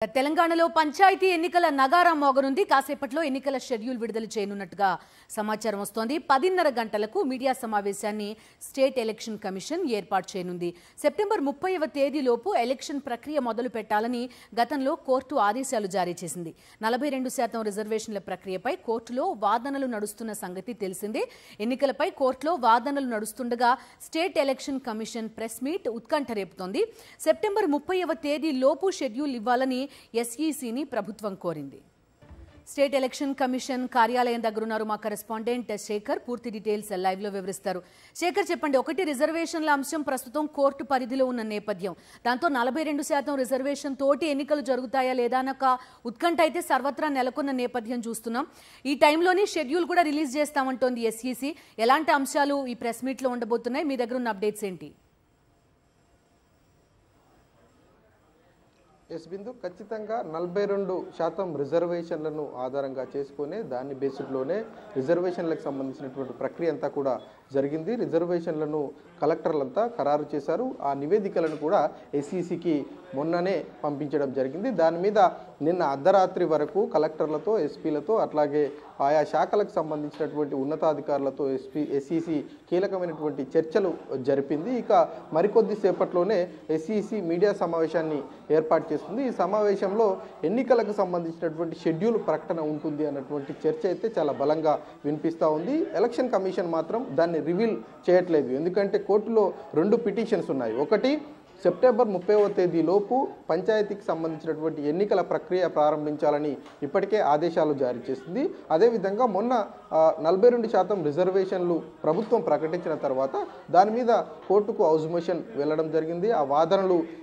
తెలంగాణలో పంచాయతీ ఎన్నికల నగారా మోగనుంది. కాసేపట్లో ఎన్నికల షెడ్యూల్ విడుదల చేయనున్నట్టుగా సమాచారం వస్తోంది. 10:30 గంటలకు మీడియా సమావేశాన్ని స్టేట్ ఎలక్షన్ కమిషన్ ఏర్పాటు చేయనుంది. సెప్టెంబర్ 30వ తేదీలోపు ఎలక్షన్ ప్రక్రియ మొదలు పెట్టాలని గతంలో కోర్టు ఆదేశాలు జారీ చేసింది. 42% రిజర్వేషన్ల ప్రక్రియపై కోర్టులో వాదనలు నడుస్తున్న సంగతి తెలిసిందే. ఎన్నికలపై కోర్టులో వాదనలు నడుస్తుండగా state election commission press meet ఉత్కంఠ రేపుతోంది. సెప్టెంబర్ 30వ తేదీలోపు షెడ్యూల్ ఇవ్వాలని ఎస్ఈసీని ప్రభుత్వం కోరింది. స్టేట్ ఎలక్షన్ కమిషన్ కార్యాలయం దగ్గర ఉన్నారు మా కరెస్పాండెంట్ శేఖర్. పూర్తి డీటెయిల్స్ లైవ్ లో వివరిస్తారు. శేఖర్, చెప్పండి. ఒకటి, రిజర్వేషన్ల అంశం ప్రస్తుతం కోర్టు పరిధిలో ఉన్న నేపథ్యం, దాంతో 42% రిజర్వేషన్ తోటి ఎన్నికలు జరుగుతాయా లేదా అన్న ఉత్కంఠ అయితే సర్వత్రా నెలకొన్న నేపథ్యం చూస్తున్నాం. ఈ టైంలోనే షెడ్యూల్ కూడా రిలీజ్ చేస్తామంటోంది ఎస్ఈసీ. ఎలాంటి అంశాలు ఈ ప్రెస్ మీట్ లో ఉండబోతున్నాయి? మీ దగ్గర ఉన్న అప్డేట్స్ ఏంటి? ఎస్ బిందు, ఖచ్చితంగా 42% రిజర్వేషన్లను ఆధారంగా చేసుకునే దాని బేసిక్లోనే రిజర్వేషన్లకు సంబంధించినటువంటి ప్రక్రియ అంతా కూడా జరిగింది. రిజర్వేషన్లను కలెక్టర్లంతా ఖరారు చేశారు. ఆ నివేదికలను కూడా ఎస్ఈసీకి మొన్ననే పంపించడం జరిగింది. దాని మీద నిన్న అర్ధరాత్రి వరకు కలెక్టర్లతో, ఎస్పీలతో, అట్లాగే ఆయా శాఖలకు సంబంధించినటువంటి ఉన్నతాధికారులతో ఎస్ఈసీ కీలకమైనటువంటి చర్చలు జరిపింది. ఇక మరికొద్ది సేపట్లోనే ఎస్ఈసీ మీడియా సమావేశాన్ని ఏర్పాటు చేస్తుంది. ఈ సమావేశంలో ఎన్నికలకు సంబంధించినటువంటి షెడ్యూల్ ప్రకటన ఉంటుంది అన్నటువంటి చర్చ అయితే చాలా బలంగా వినిపిస్తూ ఉంది. ఎలక్షన్ కమిషన్ మాత్రం దాన్ని రివీల్ చేయట్లేదు. ఎందుకంటే కోర్టులో 2 పిటిషన్స్ ఉన్నాయి. ఒకటి, సెప్టెంబర్ 30వ తేదీలోపు పంచాయతీకి సంబంధించినటువంటి ఎన్నికల ప్రక్రియ ప్రారంభించాలని ఇప్పటికే ఆదేశాలు జారీ చేసింది. అదేవిధంగా మొన్న 42% రిజర్వేషన్లు ప్రభుత్వం ప్రకటించిన తర్వాత దాని మీద కోర్టుకు హౌస్ మోషన్ వెళ్ళడం జరిగింది. ఆ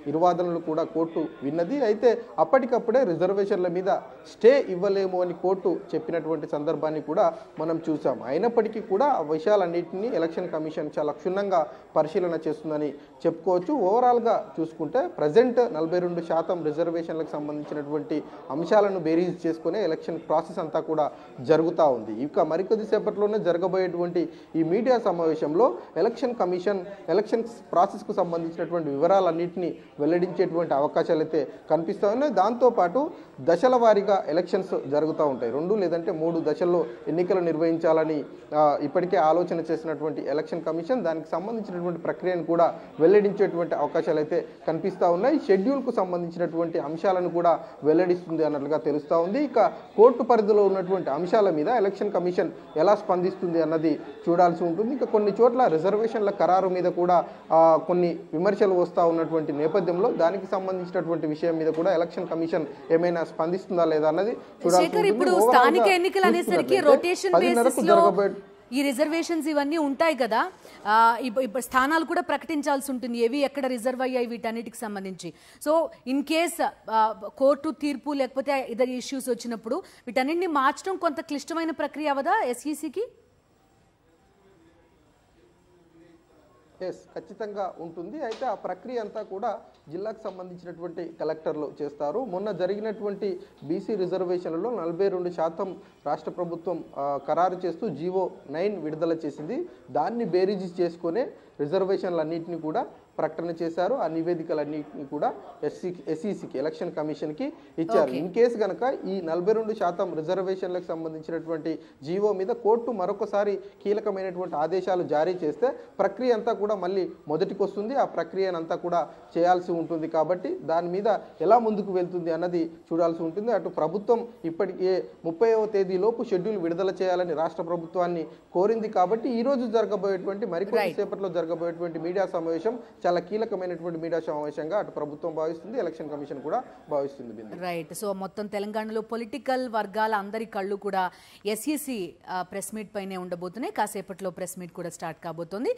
ఇరు వాదనలు కూడా కోర్టు విన్నది. అయితే అప్పటికప్పుడే రిజర్వేషన్ల మీద స్టే ఇవ్వలేము అని కోర్టు చెప్పినటువంటి సందర్భాన్ని కూడా మనం చూసాం. అయినప్పటికీ కూడా ఆ విషయాలన్నింటినీ ఎలక్షన్ కమిషన్ చాలా క్షుణ్ణంగా పరిశీలన చేస్తుందని చెప్పుకోవచ్చు. ఓవరాల్ చూసుకుంటే ప్రజెంట్ 42% రిజర్వేషన్లకు సంబంధించినటువంటి అంశాలను బేరీజ్ చేసుకునే ఎలక్షన్ ప్రాసెస్ అంతా కూడా జరుగుతూ ఉంది. ఇక మరికొద్ది సేపట్లోనే జరగబోయేటువంటి ఈ మీడియా సమావేశంలో ఎలక్షన్ కమిషన్ ఎలక్షన్ ప్రాసెస్కు సంబంధించినటువంటి వివరాలన్నింటినీ వెల్లడించేటువంటి అవకాశాలు అయితే కనిపిస్తూ ఉన్నాయి. దాంతోపాటు దశల వారీగా ఎలక్షన్స్ జరుగుతూ ఉంటాయి. 2 లేదంటే 3 దశల్లో ఎన్నికలు నిర్వహించాలని ఇప్పటికే ఆలోచన చేసినటువంటి ఎలక్షన్ కమిషన్ దానికి సంబంధించినటువంటి ప్రక్రియను కూడా వెల్లడించేటువంటి అవకాశాలు అయితే కనిపిస్తూ ఉన్నాయి. షెడ్యూల్కు సంబంధించినటువంటి అంశాలను కూడా వెల్లడిస్తుంది అన్నట్లుగా తెలుస్తూ ఉంది. ఇక కోర్టు పరిధిలో ఉన్నటువంటి అంశాల మీద ఎలక్షన్ కమిషన్ ఎలా స్పందిస్తుంది అన్నది చూడాల్సి ఉంటుంది. ఇక కొన్ని చోట్ల రిజర్వేషన్ల ఖరారు మీద కూడా కొన్ని విమర్శలు వస్తూ ఉన్నటువంటి నేపథ్యంలో దానికి సంబంధించినటువంటి విషయం మీద కూడా ఎలక్షన్ కమిషన్ ఏమైనా స్పందిస్తుందా లేదా అన్నది చూడాల్సి ఉంటుంది. ఈ రిజర్వేషన్స్ ఇవన్నీ ఉంటాయి కదా, ఇప్పుడు స్థానాలు కూడా ప్రకటించాల్సి ఉంటుంది, ఏవి ఎక్కడ రిజర్వ్ అయ్యాయి వీటన్నిటికి సంబంధించి. సో ఇన్ కేస్ కోర్టు తీర్పు లేకపోతే ఇతర ఇష్యూస్ వచ్చినప్పుడు వీటన్నిటిని మార్చడం కొంత క్లిష్టమైన ప్రక్రియ అవదా ఎస్ఈసీకి? ఎస్, ఖచ్చితంగా ఉంటుంది. అయితే ఆ ప్రక్రియ అంతా కూడా జిల్లాకు సంబంధించినటువంటి కలెక్టర్లు చేస్తారు. మొన్న జరిగినటువంటి బీసీ రిజర్వేషన్లలో 42% రాష్ట్ర ప్రభుత్వం ఖరారు చేస్తూ జీవో 9 విడుదల చేసింది. దాన్ని బేరీజీ చేసుకునే రిజర్వేషన్లన్నింటినీ కూడా ప్రకటన చేశారు. ఆ నివేదికలన్నింటినీ కూడా ఎస్ఈసీకి ఎలక్షన్ కమిషన్కి ఇచ్చారు. ఇన్ కేసు కనుక ఈ 42% రిజర్వేషన్లకు సంబంధించినటువంటి జీవో మీద కోర్టు మరొకసారి కీలకమైనటువంటి ఆదేశాలు జారీ చేస్తే ప్రక్రియ అంతా కూడా మళ్ళీ మొదటికి వస్తుంది. ఆ ప్రక్రియనంతా కూడా చేయాల్సి ఉంటుంది. కాబట్టి దాని మీద ఎలా ముందుకు వెళ్తుంది అన్నది చూడాల్సి ఉంటుంది. అటు ప్రభుత్వం ఇప్పటికే 30వ తేదీలోపు షెడ్యూల్ విడుదల చేయాలని రాష్ట్ర ప్రభుత్వాన్ని కోరింది. కాబట్టి ఈ రోజు జరగబోయేటువంటి మరికొద్ది సేపట్లో జరగబోయేటువంటి మీడియా సమావేశం చాలా కీలకమైనటువంటి మీడియా సమావేశంగా అటు ప్రభుత్వం భావిస్తుంది, ఎలక్షన్ కమిషన్ కూడా భావిస్తుంది. రైట్. సో మొత్తం తెలంగాణలో పొలిటికల్ వర్గాల అందరి కళ్ళు కూడా ఎస్ఈసీ ప్రెస్ మీట్ పైనే ఉండబోతున్నాయి. కాసేపట్లో ప్రెస్ మీట్ కూడా స్టార్ట్ కాబోతోంది.